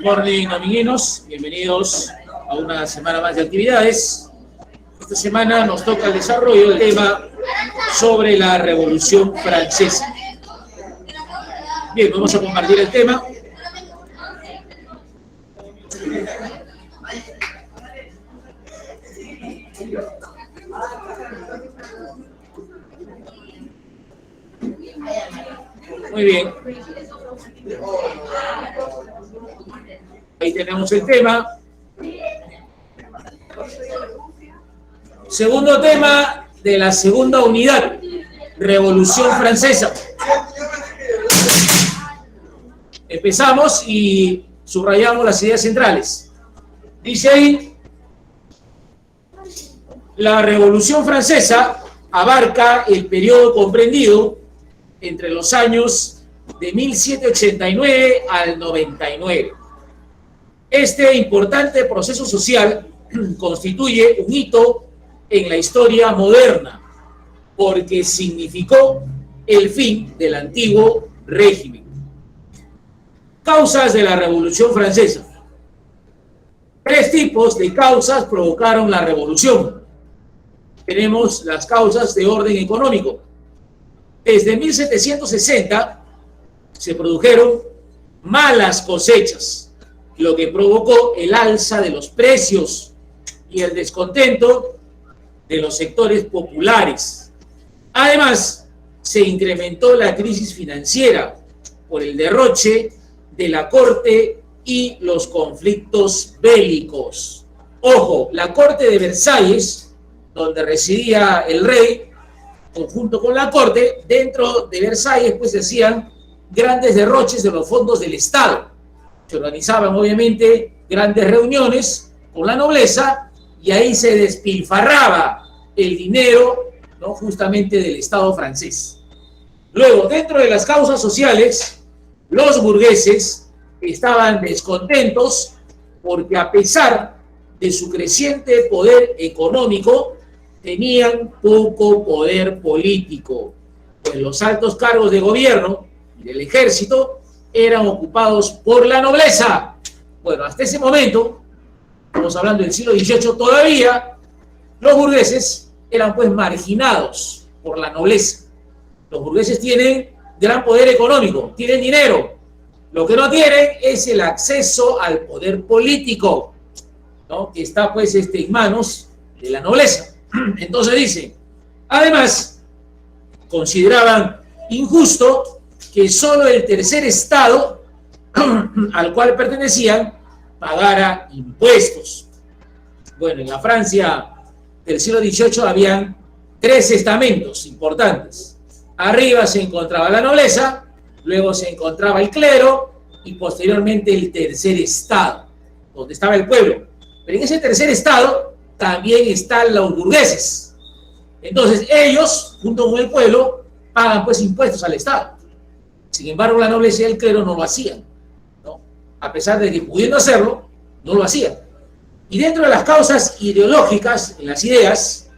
Good morning, amiguinos. Bienvenidos a una semana más de actividades. Esta semana nos toca el desarrollo del tema sobre la Revolución Francesa. Bien, vamos a compartir el tema. Muy bien. Ahí tenemos el tema. Segundo tema de la segunda unidad, Revolución Francesa. Empezamos y subrayamos las ideas centrales. Dice ahí, la Revolución Francesa abarca el periodo comprendido entre los años de 1789 al 99. Este importante proceso social constituye un hito en la historia moderna porque significó el fin del antiguo régimen. Causas de la Revolución Francesa. Tres tipos de causas provocaron la revolución. Tenemos las causas de orden económico. Desde 1760 se produjeron malas cosechas, lo que provocó el alza de los precios y el descontento de los sectores populares. Además, se incrementó la crisis financiera por el derroche de la corte y los conflictos bélicos. Ojo, la corte de Versalles, donde residía el rey, conjunto con la corte, dentro de Versalles pues se hacían grandes derroches de los fondos del Estado. Se organizaban obviamente grandes reuniones con la nobleza y ahí se despilfarraba el dinero, ¿no?, justamente del Estado francés. Luego, dentro de las causas sociales, los burgueses estaban descontentos porque a pesar de su creciente poder económico, tenían poco poder político, pues los altos cargos de gobierno y del ejército eran ocupados por la nobleza. Bueno, hasta ese momento, estamos hablando del siglo XVIII, todavía los burgueses eran pues marginados por la nobleza. Los burgueses tienen gran poder económico, tienen dinero. Lo que no tienen es el acceso al poder político, ¿no?, que está pues en manos de la nobleza. Entonces dice, además, consideraban injusto que solo el tercer estado al cual pertenecían pagara impuestos. Bueno, en la Francia del siglo XVIII habían tres estamentos importantes. Arriba se encontraba la nobleza, luego se encontraba el clero y posteriormente el tercer estado, donde estaba el pueblo. Pero en ese tercer estado también están los burgueses. Entonces ellos, junto con el pueblo, pagan pues impuestos al Estado. Sin embargo, la nobleza y el clero no lo hacían, ¿no? A pesar de que pudiendo hacerlo, no lo hacían. Y dentro de las causas ideológicas, en las ideas,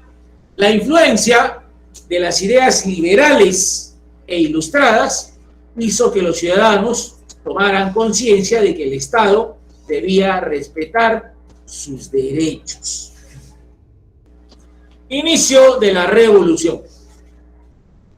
la influencia de las ideas liberales e ilustradas hizo que los ciudadanos tomaran conciencia de que el Estado debía respetar sus derechos. Inicio de la revolución.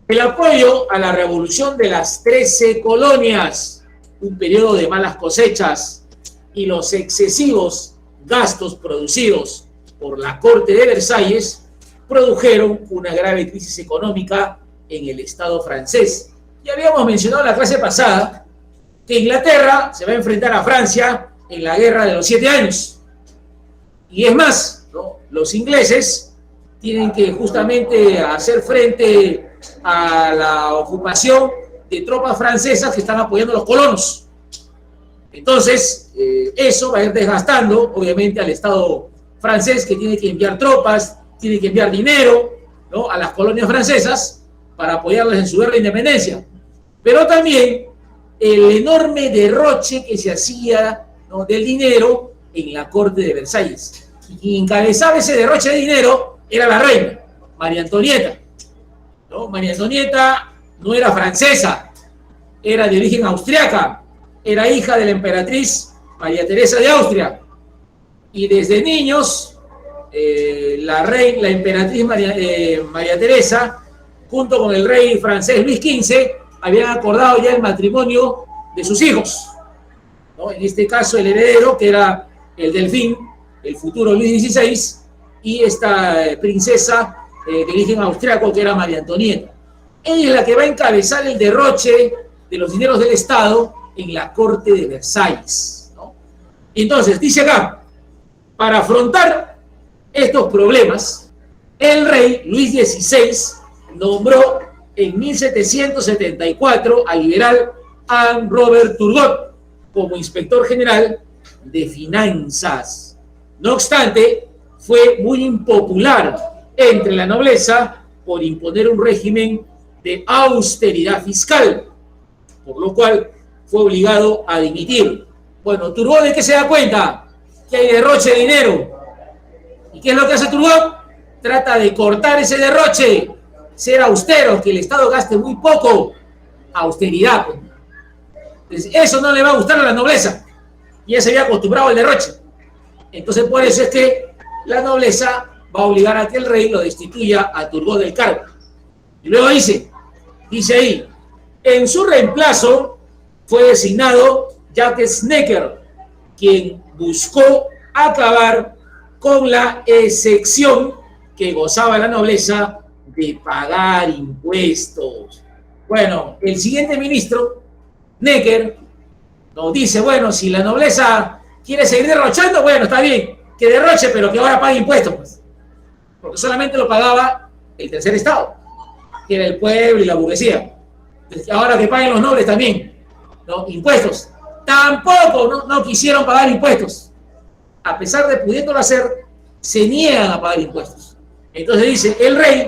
El apoyo a la revolución de las 13 colonias, un periodo de malas cosechas y los excesivos gastos producidos por la corte de Versalles produjeron una grave crisis económica en el Estado francés. Ya habíamos mencionado en la clase pasada que Inglaterra se va a enfrentar a Francia en la Guerra de los 7 años. Y es más, ¿no?, los ingleses tienen que justamente hacer frente a la ocupación de tropas francesas que están apoyando a los colonos. Entonces, eso va a ir desgastando, obviamente, al Estado francés, que tiene que enviar tropas, tiene que enviar dinero, ¿no?, a las colonias francesas para apoyarlas en su guerra de independencia. Pero también el enorme derroche que se hacía, ¿no?, del dinero en la corte de Versalles. Y quien encabezaba ese derroche de dinero era la reina, María Antonieta, ¿no? María Antonieta no era francesa, era de origen austriaca, era hija de la emperatriz María Teresa de Austria. Y desde niños, la emperatriz María Teresa, junto con el rey francés Luis XV, habían acordado ya el matrimonio de sus hijos, ¿no? En este caso, el heredero, que era el Delfín, el futuro Luis XVI, y esta princesa de origen austriaco, que era María Antonieta. Ella es la que va a encabezar el derroche de los dineros del Estado en la corte de Versalles, ¿no? Y entonces, dice acá, para afrontar estos problemas, el rey Luis XVI nombró en 1774 al liberal Anne Robert Turgot como inspector general de finanzas. No obstante, fue muy impopular entre la nobleza por imponer un régimen de austeridad fiscal, por lo cual fue obligado a dimitir. Bueno, Turgot, ¿de qué se da cuenta? Que hay derroche de dinero. ¿Y qué es lo que hace Turgot? Trata de cortar ese derroche, ser austero, que el Estado gaste muy poco. Austeridad. Entonces, eso no le va a gustar a la nobleza. Ya se había acostumbrado al derroche. Entonces, por eso es que la nobleza va a obligar a que el rey lo destituya a Turgot del cargo. Y luego dice ahí, en su reemplazo fue designado Jacques Necker, quien buscó acabar con la excepción que gozaba la nobleza de pagar impuestos. Bueno, el siguiente ministro, Necker, nos dice, bueno, si la nobleza quiere seguir derrochando, bueno, está bien, que derroche, pero que ahora pague impuestos, pues. Porque solamente lo pagaba el tercer estado, que era el pueblo y la burguesía. Entonces, ahora que paguen los nobles también, ¿no? Impuestos. Tampoco no quisieron pagar impuestos. A pesar de pudiéndolo hacer, se niegan a pagar impuestos. Entonces dice, el rey,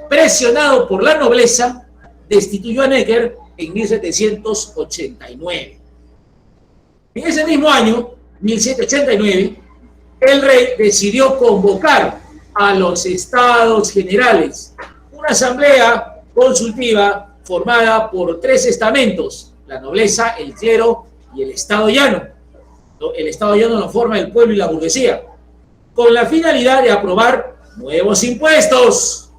presionado por la nobleza, destituyó a Necker en 1789. En ese mismo año, 1789, el rey decidió convocar a los Estados Generales, una asamblea consultiva formada por 3 estamentos, la nobleza, el clero y el Estado llano. El Estado llano lo forma el pueblo y la burguesía, con la finalidad de aprobar nuevos impuestos.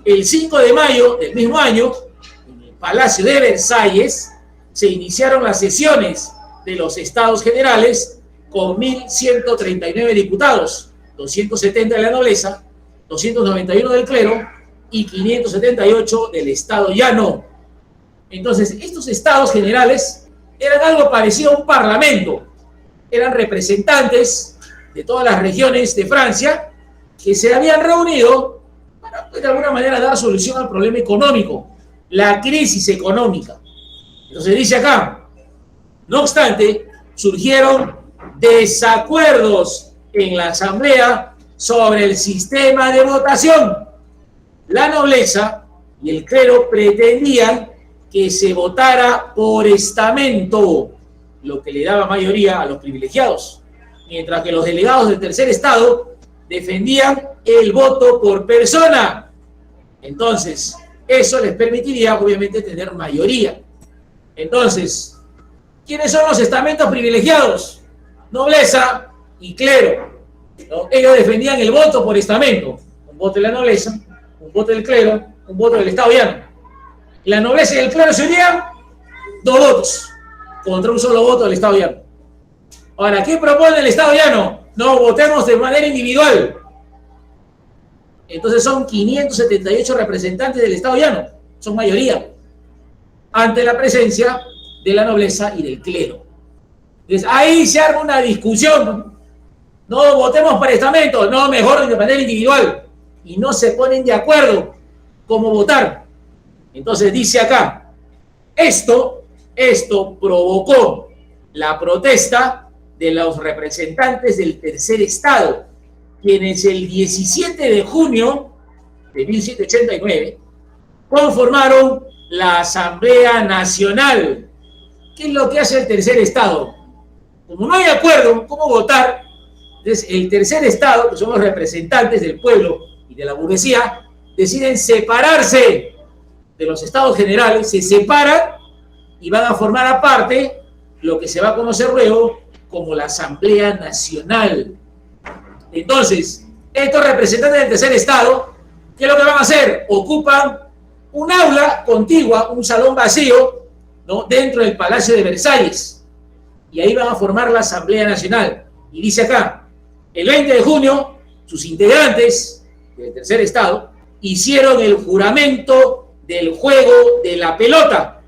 El 5 de mayo del mismo año, en el Palacio de Versalles, se iniciaron las sesiones de los Estados Generales con 1.139 diputados, 270 de la nobleza, 291 del clero y 578 del Estado llano. Entonces, estos Estados Generales eran algo parecido a un parlamento. Eran representantes de todas las regiones de Francia que se habían reunido para, de alguna manera, dar solución al problema económico, la crisis económica. Entonces dice acá, no obstante, surgieron desacuerdos en la asamblea sobre el sistema de votación. La nobleza y el clero pretendían que se votara por estamento, lo que le daba mayoría a los privilegiados, mientras que los delegados del tercer estado defendían el voto por persona. Entonces, eso les permitiría, obviamente, tener mayoría. Entonces, ¿quiénes son los estamentos privilegiados? Nobleza y clero, ¿no? Ellos defendían el voto por estamento, un voto de la nobleza, un voto del clero, un voto del Estado llano. La nobleza y el clero se unían 2 votos contra un solo voto del Estado llano. Ahora, ¿qué propone el Estado llano? No, votemos de manera individual. Entonces son 578 representantes del Estado llano, son mayoría, ante la presencia de la nobleza y del clero. Entonces ahí se arma una discusión. No votemos por estamento, no, mejor de manera individual. Y no se ponen de acuerdo cómo votar. Entonces dice acá, esto provocó la protesta de los representantes del tercer estado, quienes el 17 de junio de 1789 conformaron la Asamblea Nacional. ¿Qué es lo que hace el tercer estado? Como no hay acuerdo cómo votar, entonces el tercer estado, que son los representantes del pueblo y de la burguesía, deciden separarse de los estados generales, se separan y van a formar aparte lo que se va a conocer luego como la Asamblea Nacional. Entonces, estos representantes del tercer estado, ¿qué es lo que van a hacer? Ocupan un aula contigua, un salón vacío, ¿no?, dentro del Palacio de Versalles. Y ahí van a formar la Asamblea Nacional. Y dice acá, el 20 de junio, sus integrantes del tercer estado hicieron el juramento del juego de la pelota,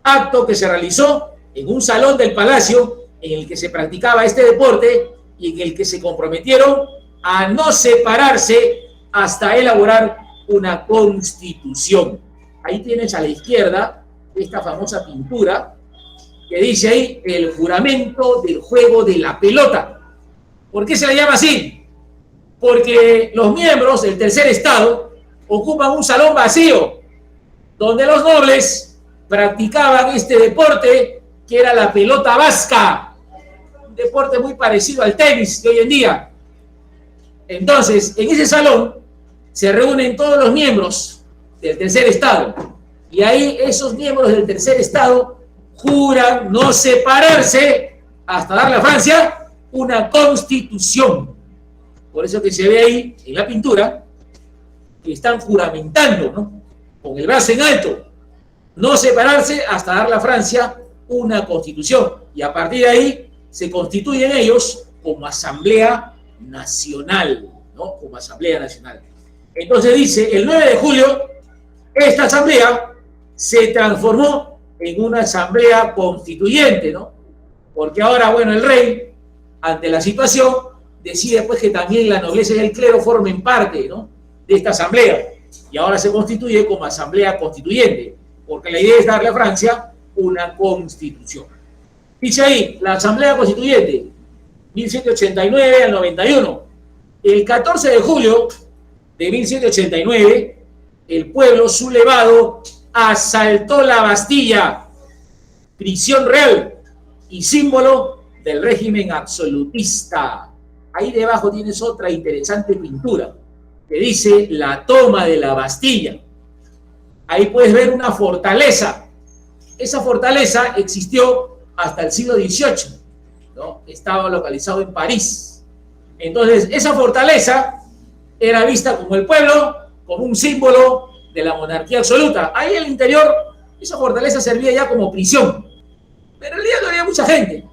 acto que se realizó en un salón del Palacio en el que se practicaba este deporte y en el que se comprometieron a no separarse hasta elaborar una constitución. Ahí tienes a la izquierda esta famosa pintura que dice ahí el juramento del juego de la pelota. ¿Por qué se le llama así? Porque los miembros del tercer estado ocupan un salón vacío donde los nobles practicaban este deporte que era la pelota vasca, un deporte muy parecido al tenis de hoy en día. Entonces, en ese salón se reúnen todos los miembros del tercer estado y ahí esos miembros del tercer estado juran no separarse hasta darle a Francia una constitución. Por eso que se ve ahí en la pintura que están juramentando, ¿no?, con el brazo en alto, no separarse hasta darle a Francia una constitución. Y a partir de ahí se constituyen ellos como Asamblea Nacional, ¿no?, como Asamblea Nacional. Entonces dice, el 9 de julio, esta asamblea se transformó en una asamblea constituyente, ¿no? Porque ahora, bueno, el rey, ante la situación, decide pues que también la nobleza y el clero formen parte, ¿no?, de esta asamblea. Y ahora se constituye como asamblea constituyente, porque la idea es darle a Francia una constitución. Dice ahí, la asamblea constituyente, 1789 al 91. El 14 de julio de 1789, el pueblo sublevado asaltó la Bastilla, prisión real y símbolo del régimen absolutista. Ahí debajo tienes otra interesante pintura que dice la toma de la Bastilla. Ahí puedes ver una fortaleza. Esa fortaleza existió hasta el siglo XVIII, ¿no? Estaba localizado en París. Entonces, esa fortaleza era vista como el pueblo, como un símbolo de la monarquía absoluta. Ahí en el interior, esa fortaleza servía ya como prisión. Pero el día no había mucha gente,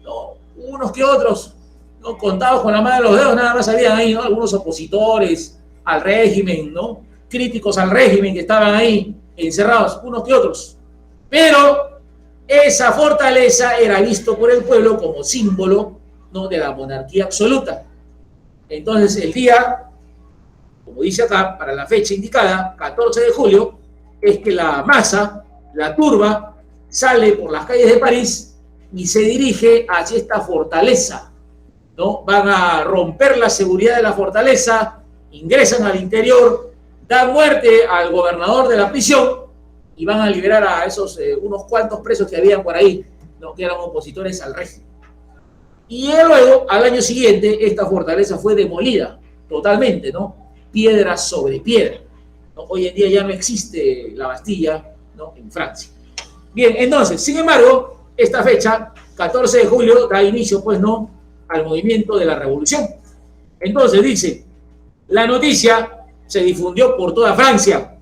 ¿no? Unos que otros, ¿no?, contados con la mano de los dedos, nada más habían ahí, ¿no?, algunos opositores al régimen, ¿no?, críticos al régimen que estaban ahí encerrados, unos que otros. Pero esa fortaleza era visto por el pueblo como símbolo, ¿no?, de la monarquía absoluta. Entonces el día, como dice acá, para la fecha indicada, 14 de julio, es que la masa, la turba, sale por las calles de París y se dirige hacia esta fortaleza, ¿no? Van a romper la seguridad de la fortaleza, ingresan al interior, dan muerte al gobernador de la prisión y van a liberar a esos unos cuantos presos que habían por ahí, ¿no?, que eran opositores al régimen. Y luego, al año siguiente, esta fortaleza fue demolida totalmente, ¿no?, piedra sobre piedra, ¿no? Hoy en día ya no existe la Bastilla, ¿no?, en Francia. Bien, entonces, sin embargo, esta fecha, 14 de julio, da inicio, pues, ¿no?, al movimiento de la revolución. Entonces dice, la noticia se difundió por toda Francia,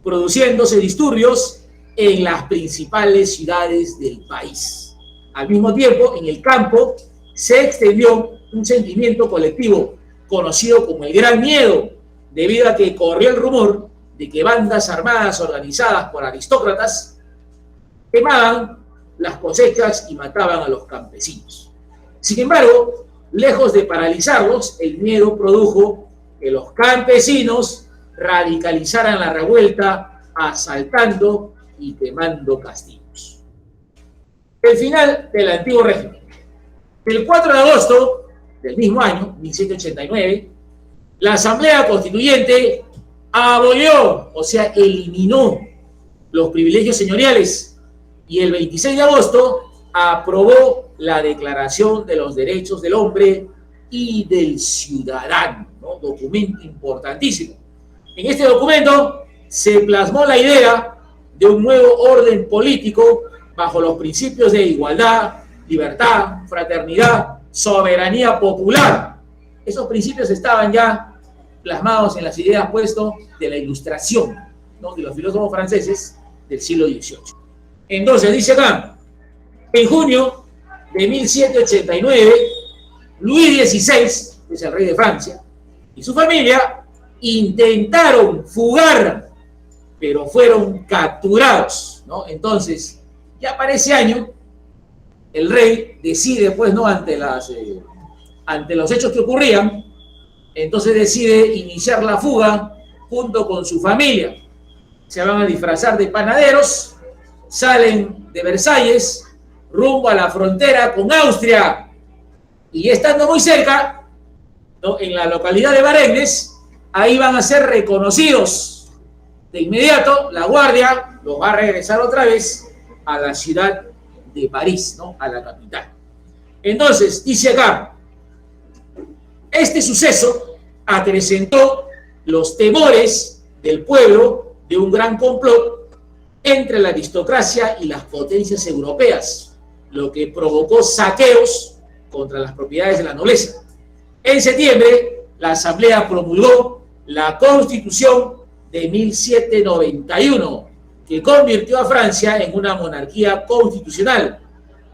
produciéndose disturbios en las principales ciudades del país. Al mismo tiempo, en el campo se extendió un sentimiento colectivo conocido como el Gran Miedo, debido a que corrió el rumor de que bandas armadas organizadas por aristócratas quemaban las cosechas y mataban a los campesinos. Sin embargo, lejos de paralizarlos, el miedo produjo que los campesinos radicalizaran la revuelta asaltando y quemando castillos. El final del antiguo régimen. El 4 de agosto del mismo año, 1789, la Asamblea Constituyente abolió, o sea, eliminó los privilegios señoriales y el 26 de agosto aprobó la Declaración de los Derechos del Hombre y del Ciudadano, ¿no?, documento importantísimo. En este documento se plasmó la idea de un nuevo orden político bajo los principios de igualdad, libertad, fraternidad, soberanía popular. Esos principios estaban ya plasmados en las ideas puesto de la Ilustración, ¿no?, de los filósofos franceses del siglo XVIII. Entonces, dice acá, en junio de 1789, Luis XVI, que es el rey de Francia, y su familia intentaron fugar, pero fueron capturados, ¿no? Entonces, ya para ese año, el rey decide, pues, ¿no?, ante los hechos que ocurrían, entonces decide iniciar la fuga junto con su familia. Se van a disfrazar de panaderos, salen de Versalles rumbo a la frontera con Austria, y estando muy cerca, ¿no?, en la localidad de Varennes, ahí van a ser reconocidos. De inmediato, la guardia los va a regresar otra vez a la ciudad de París, ¿no?, a la capital. Entonces, dice acá, este suceso acrecentó los temores del pueblo de un gran complot entre la aristocracia y las potencias europeas, lo que provocó saqueos contra las propiedades de la nobleza. En septiembre, la Asamblea promulgó la Constitución de 1791, que convirtió a Francia en una monarquía constitucional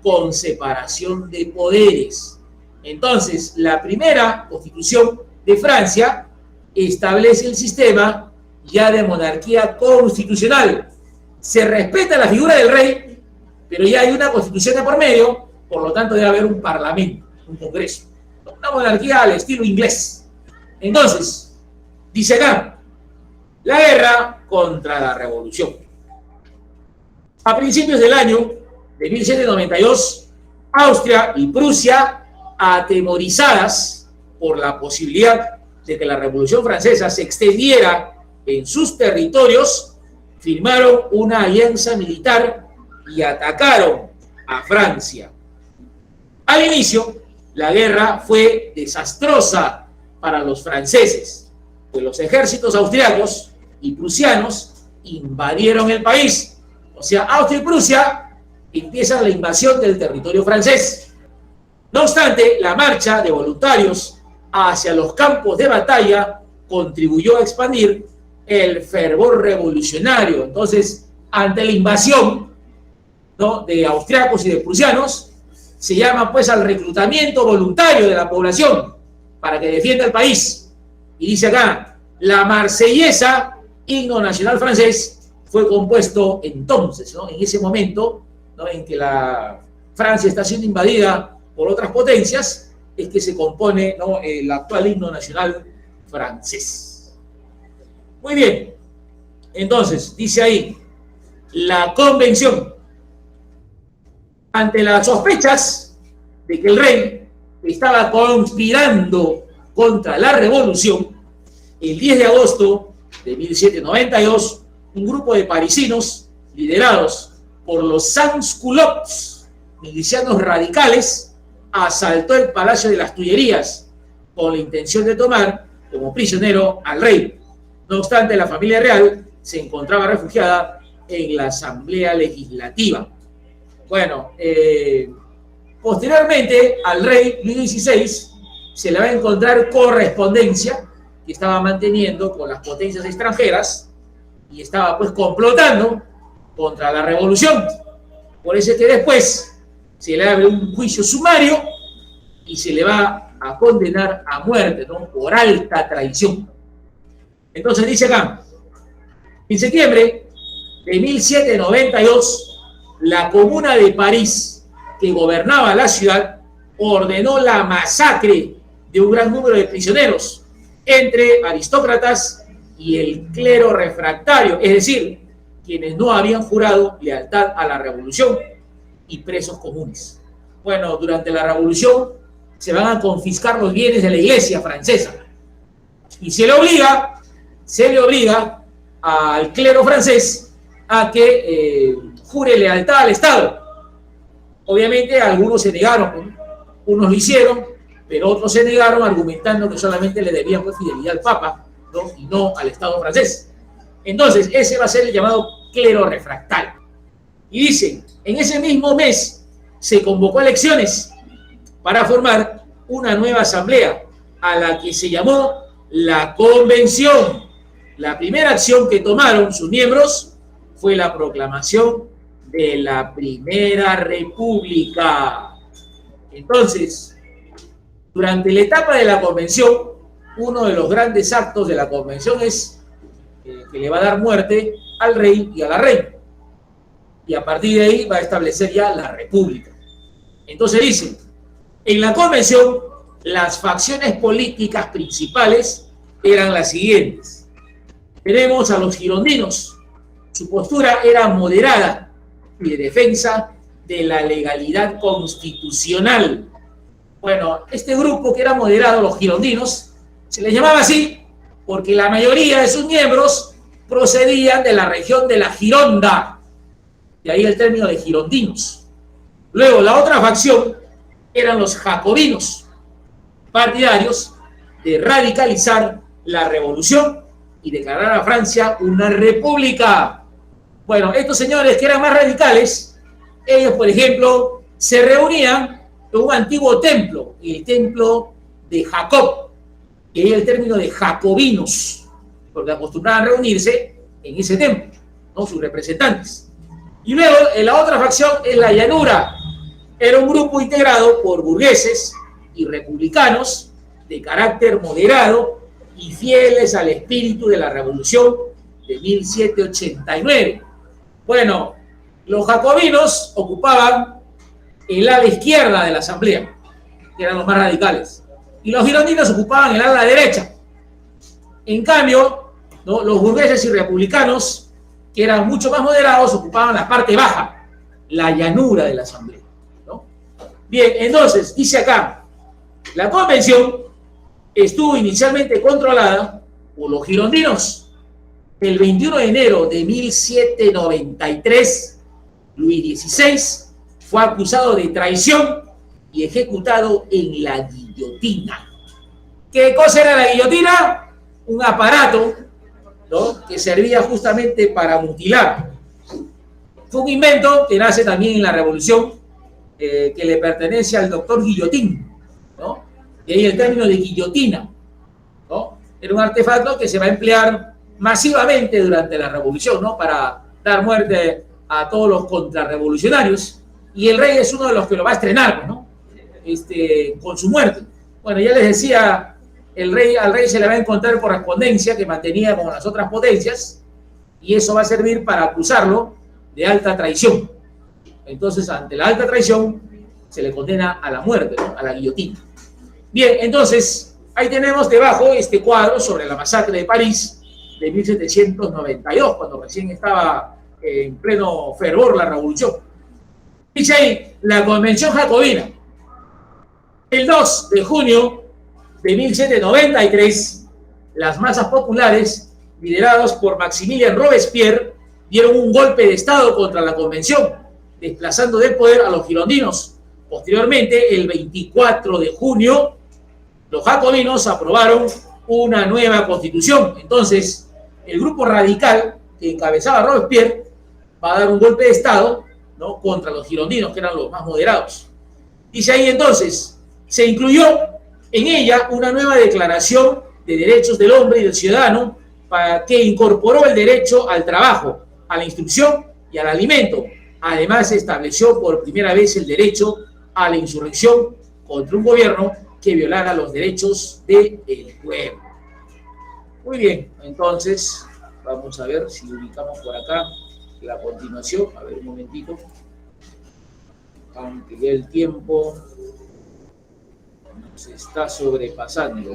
con separación de poderes. Entonces, la primera Constitución de Francia establece el sistema ya de monarquía constitucional. Se respeta la figura del rey, pero ya hay una constitución de por medio, por lo tanto debe haber un parlamento, un congreso. Una monarquía al estilo inglés. Entonces, dice acá, la guerra contra la revolución. A principios del año de 1792, Austria y Prusia, atemorizadas por la posibilidad de que la Revolución Francesa se extendiera en sus territorios, firmaron una alianza militar y atacaron a Francia. Al inicio, la guerra fue desastrosa para los franceses, pues los ejércitos austriacos y prusianos invadieron el país. O sea, Austria y Prusia empiezan la invasión del territorio francés. No obstante, la marcha de voluntarios hacia los campos de batalla contribuyó a expandir el fervor revolucionario. Entonces, ante la invasión, ¿no?, de austriacos y de prusianos, se llama pues al reclutamiento voluntario de la población para que defienda el país. Y dice acá, la Marsellesa, himno nacional francés, fue compuesto entonces, ¿no?, en ese momento, ¿no?, en que la Francia está siendo invadida por otras potencias, es que se compone, ¿no?, el actual himno nacional francés. Muy bien, entonces, dice ahí, la convención, ante las sospechas de que el rey estaba conspirando contra la revolución, el 10 de agosto de 1792, un grupo de parisinos, liderados por los sans-culottes, milicianos radicales, asaltó el Palacio de las Tullerías con la intención de tomar como prisionero al rey. No obstante, la familia real se encontraba refugiada en la Asamblea Legislativa. Bueno, posteriormente al rey Luis XVI se le va a encontrar correspondencia que estaba manteniendo con las potencias extranjeras y estaba pues complotando contra la revolución. Por eso es que después se le abre un juicio sumario y se le va a condenar a muerte, ¿no?, por alta traición. Entonces dice acá, en septiembre de 1792, la Comuna de París, que gobernaba la ciudad, ordenó la masacre de un gran número de prisioneros entre aristócratas y el clero refractario, es decir, quienes no habían jurado lealtad a la revolución, y presos comunes. Bueno, durante la revolución se van a confiscar los bienes de la iglesia francesa y se le obliga al clero francés a que jure lealtad al Estado. Obviamente algunos se negaron, unos lo hicieron, pero otros se negaron argumentando que solamente le debían pues fidelidad al Papa, ¿no?, y no al Estado francés. Entonces ese va a ser el llamado clero refractario. Y dicen, en ese mismo mes se convocó a elecciones para formar una nueva asamblea, a la que se llamó la Convención. La primera acción que tomaron sus miembros fue la proclamación de la Primera República. Entonces, durante la etapa de la Convención, uno de los grandes actos de la Convención es que le va a dar muerte al rey y a la reina. Y a partir de ahí va a establecer ya la República. Entonces dice, en la Convención, las facciones políticas principales eran las siguientes. Tenemos a los girondinos. Su postura era moderada y de defensa de la legalidad constitucional. Bueno, este grupo que era moderado, los girondinos, se les llamaba así porque la mayoría de sus miembros procedían de la región de la Gironda. De ahí el término de girondinos. Luego, la otra facción eran los jacobinos, partidarios de radicalizar la revolución y declarar a Francia una república. Bueno, estos señores que eran más radicales, ellos, por ejemplo, se reunían en un antiguo templo, el templo de Jacob, que es el término de jacobinos, porque acostumbraban a reunirse en ese templo, ¿no? Sus representantes. Y luego, la otra facción es la llanura. Era un grupo integrado por burgueses y republicanos de carácter moderado y fieles al espíritu de la revolución de 1789. Bueno, los jacobinos ocupaban el ala izquierda de la asamblea, que eran los más radicales, y los girondinos ocupaban el ala derecha. En cambio, ¿no?, los burgueses y republicanos, que eran mucho más moderados, ocupaban la parte baja, la llanura de la asamblea, ¿no? Bien, entonces, dice acá, la convención estuvo inicialmente controlada por los girondinos. El 21 de enero de 1793, Luis XVI fue acusado de traición y ejecutado en la guillotina. ¿Qué cosa era la guillotina? Un aparato, ¿no?, que servía justamente para mutilar. Fue un invento que nace también en la Revolución, que le pertenece al doctor Guillotín, ¿no? Y ahí el término de guillotina, ¿no? Era un artefacto que se va a emplear masivamente durante la Revolución, ¿no?, para dar muerte a todos los contrarrevolucionarios, y el rey es uno de los que lo va a estrenar, ¿no?, con su muerte. Bueno, ya les decía, al rey se le va a encontrar correspondencia que mantenía con las otras potencias, y eso va a servir para acusarlo de alta traición. Entonces, ante la alta traición, se le condena a la muerte, ¿no?, a la guillotina. Bien, entonces, ahí tenemos debajo este cuadro sobre la masacre de París de 1792, cuando recién estaba en pleno fervor la revolución. Dice ahí, la Convención Jacobina. El 2 de junio de 1793, las masas populares, liderados por Maximilien Robespierre, dieron un golpe de Estado contra la Convención, desplazando del poder a los girondinos. Posteriormente, el 24 de junio, los jacobinos aprobaron una nueva constitución. Entonces, el grupo radical que encabezaba Robespierre va a dar un golpe de Estado, ¿no?, contra los girondinos, que eran los más moderados. Dice ahí entonces, se incluyó en ella una nueva declaración de derechos del hombre y del ciudadano, para que incorporó el derecho al trabajo, a la instrucción y al alimento. Además, se estableció por primera vez el derecho a la insurrección contra un gobierno que violara los derechos del pueblo. Muy bien, entonces vamos a ver si ubicamos por acá la continuación. A ver, un momentito, aunque ya el tiempo nos está sobrepasando.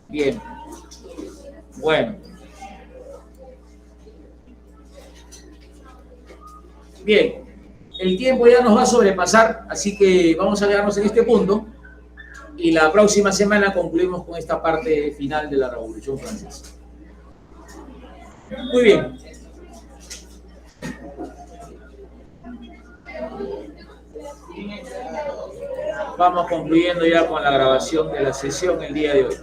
Bien, bueno, bien, el tiempo ya nos va a sobrepasar, así que vamos a quedarnos en este punto y la próxima semana concluimos con esta parte final de la Revolución Francesa. Muy bien. vamos concluyendo ya con la grabación de la sesión el día de hoy.